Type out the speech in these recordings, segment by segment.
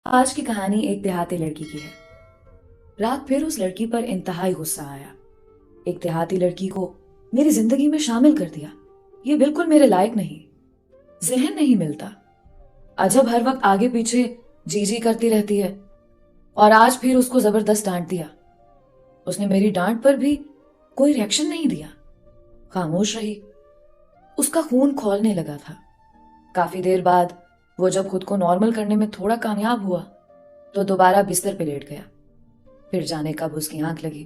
آج کی کہانی ایک دیہاتی لڑکی کی ہے۔ رات پھر اس لڑکی پر انتہائی غصہ آیا۔ ایک دیہاتی لڑکی کو میری زندگی میں شامل کر دیا، یہ بالکل میرے لائق نہیں، ذہن نہیں ملتا، عجب ہر وقت آگے پیچھے جی جی کرتی رہتی ہے۔ اور آج پھر اس کو زبردست ڈانٹ دیا۔ اس نے میری ڈانٹ پر بھی کوئی ری ایکشن نہیں دیا، خاموش رہی۔ اس کا خون کھولنے لگا تھا۔ کافی دیر بعد وہ جب خود کو نارمل کرنے میں تھوڑا کامیاب ہوا تو دوبارہ بستر پہ لیٹ گیا۔ پھر جانے کب اس کی آنکھ لگی۔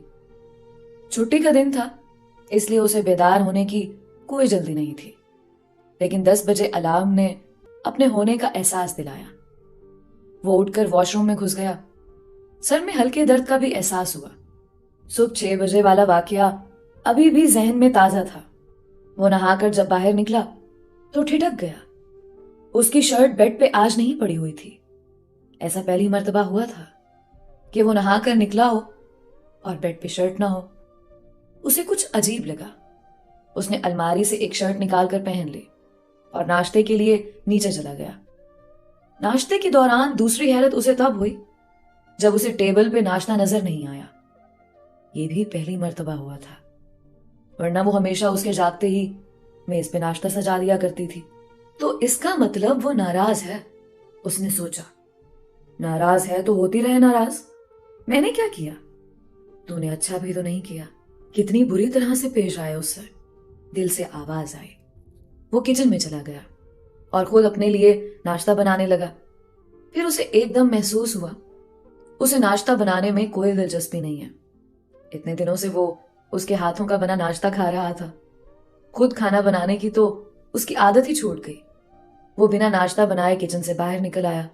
چھٹی کا دن تھا، اس لیے اسے بیدار ہونے کی کوئی جلدی نہیں تھی، لیکن 10 بجے الارم نے اپنے ہونے کا احساس دلایا۔ وہ اٹھ کر واش روم میں گھس گیا۔ سر میں ہلکے درد کا بھی احساس ہوا۔ صبح 6 بجے والا واقعہ ابھی بھی ذہن میں تازہ تھا۔ وہ نہا کر جب باہر نکلا تو ٹھٹک گیا۔ اس کی شرٹ بیڈ پہ آج نہیں پڑی ہوئی تھی۔ ایسا پہلی مرتبہ ہوا تھا کہ وہ نہا کر نکلا ہو اور بیڈ پہ شرٹ نہ ہو۔ اسے کچھ عجیب لگا۔ اس نے الماری سے ایک شرٹ نکال کر پہن لی اور ناشتے کے لیے نیچے چلا گیا۔ ناشتے کے دوران دوسری حیرت اسے تب ہوئی جب اسے ٹیبل پہ ناشتہ نظر نہیں آیا۔ یہ بھی پہلی مرتبہ ہوا تھا، ورنہ وہ ہمیشہ اس کے جاگتے ہی میز پہ ناشتہ سجا دیا کرتی تھی۔ تو اس کا مطلب وہ ناراض ہے، اس نے سوچا۔ ناراض ہے تو ہوتی رہے ناراض، میں نے کیا کیا؟ تو نے اچھا بھی تو نہیں کیا۔ کتنی بری طرح سے پیش آئے اس سے۔ دل سے آواز آئی۔ وہ کچن میں چلا گیا اور خود اپنے لیے ناشتہ بنانے لگا۔ پھر اسے ایک دم محسوس ہوا اسے ناشتہ بنانے میں کوئی دلچسپی نہیں ہے۔ اتنے دنوں سے وہ اس کے ہاتھوں کا بنا ناشتہ کھا رہا تھا۔ خود کھانا بنانے کی تو اس کی عادت ہی چھوٹ گئی۔ وہ بنا ناشتہ بنائے کچن سے باہر نکل آیا۔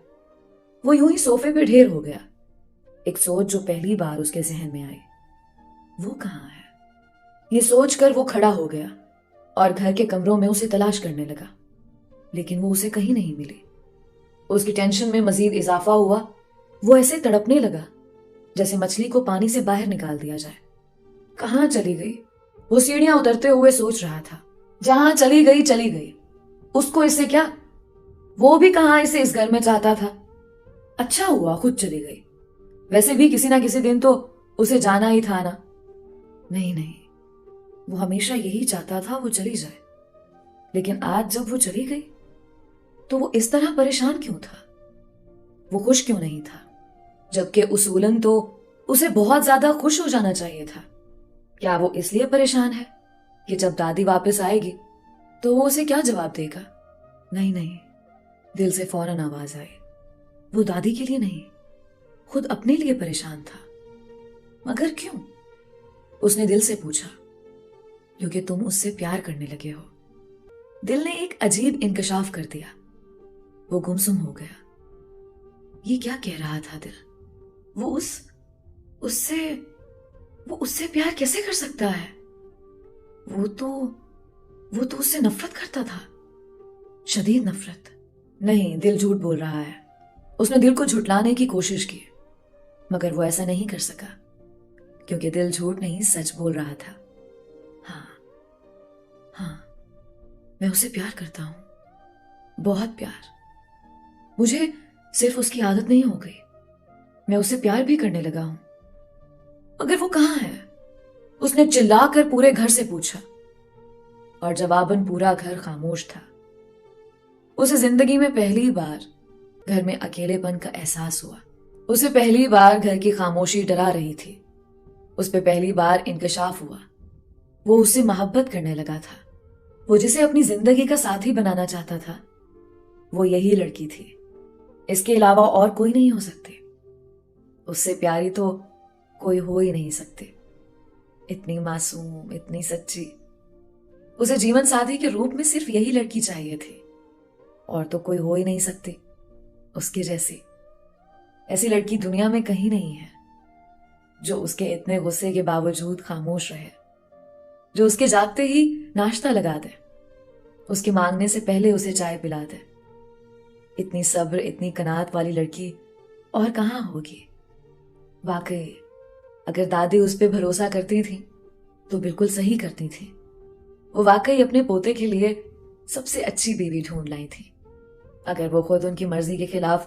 وہ یوں ہی صوفے پہ ڈھیر ہو گیا۔ ایک سوچ جو پہلی بار اس کے ذہن میں آئی، وہ کہاں ہے؟ یہ سوچ کر وہ کھڑا ہو گیا اور گھر کے کمروں میں اسے تلاش کرنے لگا، لیکن وہ اسے کہیں نہیں ملی۔ اس کی ٹینشن میں مزید اضافہ ہوا۔ وہ ایسے تڑپنے لگا جیسے مچھلی کو پانی سے باہر نکال دیا جائے۔ کہاں چلی گئی؟ وہ سیڑھیاں اترتے ہوئے سوچ رہا تھا۔ جہاں چلی گئی چلی گئی، اس کو اس سے کیا؟ وہ بھی کہاں اسے اس گھر میں چاہتا تھا۔ اچھا ہوا خود چلی گئی، ویسے بھی کسی نہ کسی دن تو اسے جانا ہی تھا نا۔ نہیں نہیں، وہ ہمیشہ یہی چاہتا تھا وہ چلی جائے، لیکن آج جب وہ چلی گئی تو وہ اس طرح پریشان کیوں تھا؟ وہ خوش کیوں نہیں تھا؟ جبکہ اصولاً تو اسے بہت زیادہ خوش ہو جانا چاہیے تھا۔ کیا وہ اس لیے پریشان ہے کہ جب دادی واپس آئے گی تو وہ اسے کیا جواب دے گا؟ نہیں نہیں، دل سے فوراً آواز آئی۔ وہ دادی کے لیے نہیں، خود اپنے لیے پریشان تھا۔ مگر کیوں؟ اس نے دل سے پوچھا۔ کیونکہ تم اس سے پیار کرنے لگے ہو۔ دل نے ایک عجیب انکشاف کر دیا۔ وہ گمسم ہو گیا۔ یہ کیا کہہ رہا تھا دل؟ وہ اس سے پیار کیسے کر سکتا ہے؟ وہ تو اس سے نفرت کرتا تھا، شدید نفرت۔ نہیں، دل جھوٹ بول رہا ہے۔ اس نے دل کو جھٹلانے کی کوشش کی، مگر وہ ایسا نہیں کر سکا، کیونکہ دل جھوٹ نہیں سچ بول رہا تھا۔ ہاں، میں اسے پیار کرتا ہوں، بہت پیار۔ مجھے صرف اس کی عادت نہیں ہو گئی، میں اسے پیار بھی کرنے لگا ہوں۔ مگر وہ کہاں ہے؟ اس نے چلا کر پورے گھر سے پوچھا، اور جواباً پورا گھر خاموش تھا۔ اسے زندگی میں پہلی بار گھر میں اکیلے پن کا احساس ہوا۔ اسے پہلی بار گھر کی خاموشی ڈرا رہی تھی۔ اس پہ پہلی بار انکشاف ہوا۔ وہ اس سے محبت کرنے لگا تھا۔ وہ جسے اپنی زندگی کا ساتھی بنانا چاہتا تھا، وہ یہی لڑکی تھی۔ اس کے علاوہ اور کوئی نہیں ہو سکتی۔ اس سے پیاری تو کوئی ہو ہی نہیں سکتی۔ اتنی معصوم، اتنی سچی۔ اسے جیون ساتھی کے روپ میں صرف یہی لڑکی چاہیے تھی، اور تو کوئی ہو ہی نہیں سکتی اس کی جیسی۔ ایسی لڑکی دنیا میں کہیں نہیں ہے جو اس کے اتنے غصے کے باوجود خاموش رہے، جو اس کے جاگتے ہی ناشتہ لگا دے، اس کے مانگنے سے پہلے اسے چائے پلا دے۔ اتنی صبر، اتنی قناعت والی لڑکی اور کہاں ہوگی؟ واقعی اگر دادی اس پہ بھروسہ کرتی تھی تو بالکل صحیح کرتی تھی۔ وہ واقعی اپنے پوتے کے لیے سب سے اچھی بیوی ڈھونڈ لائی تھی۔ اگر وہ خود ان کی مرضی کے خلاف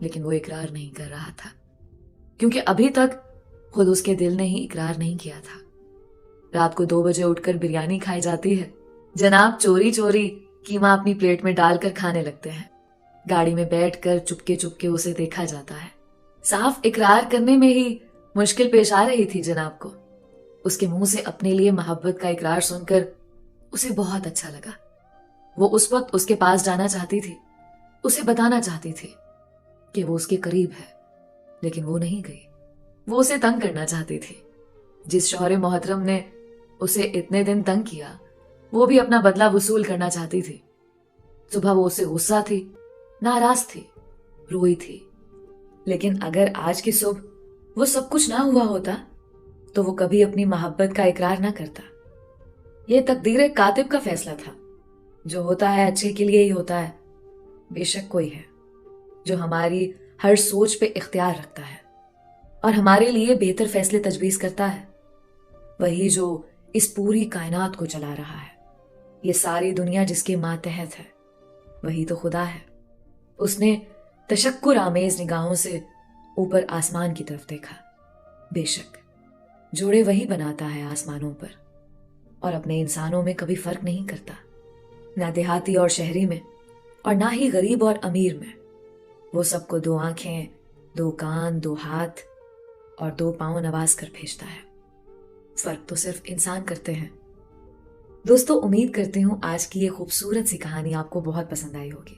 لیکن وہ اقرار نہیں کر رہا تھا، کیونکہ ابھی تک خود اس کے دل نے ہی اقرار نہیں کیا تھا۔ رات کو 2 بجے اٹھ کر بریانی کھائی جاتی ہے، جناب چوری چوری قیمہ اپنی پلیٹ میں ڈال کر کھانے لگتے ہیں، گاڑی میں بیٹھ کر چپکے چپکے اسے دیکھا جاتا ہے۔ صاف اقرار کرنے میں ہی مشکل پیش آ رہی تھی جناب کو۔ اس کے منہ سے اپنے لیے محبت کا اقرار سن کر اسے بہت اچھا لگا۔ وہ اس وقت اس کے پاس جانا چاہتی تھی، اسے بتانا چاہتی تھی کہ وہ اس کے قریب ہے، لیکن وہ نہیں گئی۔ وہ اسے تنگ کرنا چاہتی تھی۔ جس شوہر محترم نے اسے اتنے دن تنگ کیا، وہ بھی اپنا بدلہ وصول کرنا چاہتی تھی۔ صبح وہ اسے غصہ تھی، ناراض تھی، روئی تھی، لیکن اگر آج کی صبح وہ سب کچھ نہ ہوا ہوتا تو وہ کبھی اپنی محبت کا اقرار نہ کرتا۔ یہ تقدیر کاتب کا فیصلہ تھا۔ جو ہوتا ہے اچھے کے لیے ہی ہوتا ہے۔ بے شک کوئی ہے جو ہماری ہر سوچ پہ اختیار رکھتا ہے اور ہمارے لیے بہتر فیصلے تجویز کرتا ہے، وہی جو اس پوری کائنات کو چلا رہا ہے۔ یہ ساری دنیا جس کے ماتحت ہے، وہی تو خدا ہے۔ اس نے تشکر آمیز نگاہوں سے اوپر آسمان کی طرف دیکھا۔ بے شک جوڑے وہی بناتا ہے آسمانوں پر، اور اپنے انسانوں میں کبھی فرق نہیں کرتا، نہ دیہاتی اور شہری میں، اور نہ ہی غریب اور امیر میں۔ وہ سب کو 2 آنکھیں، 2 کان، 2 ہاتھ اور 2 پاؤں نواز کر بھیجتا ہے۔ فرق تو صرف انسان کرتے ہیں۔ دوستو، امید کرتی ہوں آج کی یہ خوبصورت سی کہانی آپ کو بہت پسند آئی ہوگی۔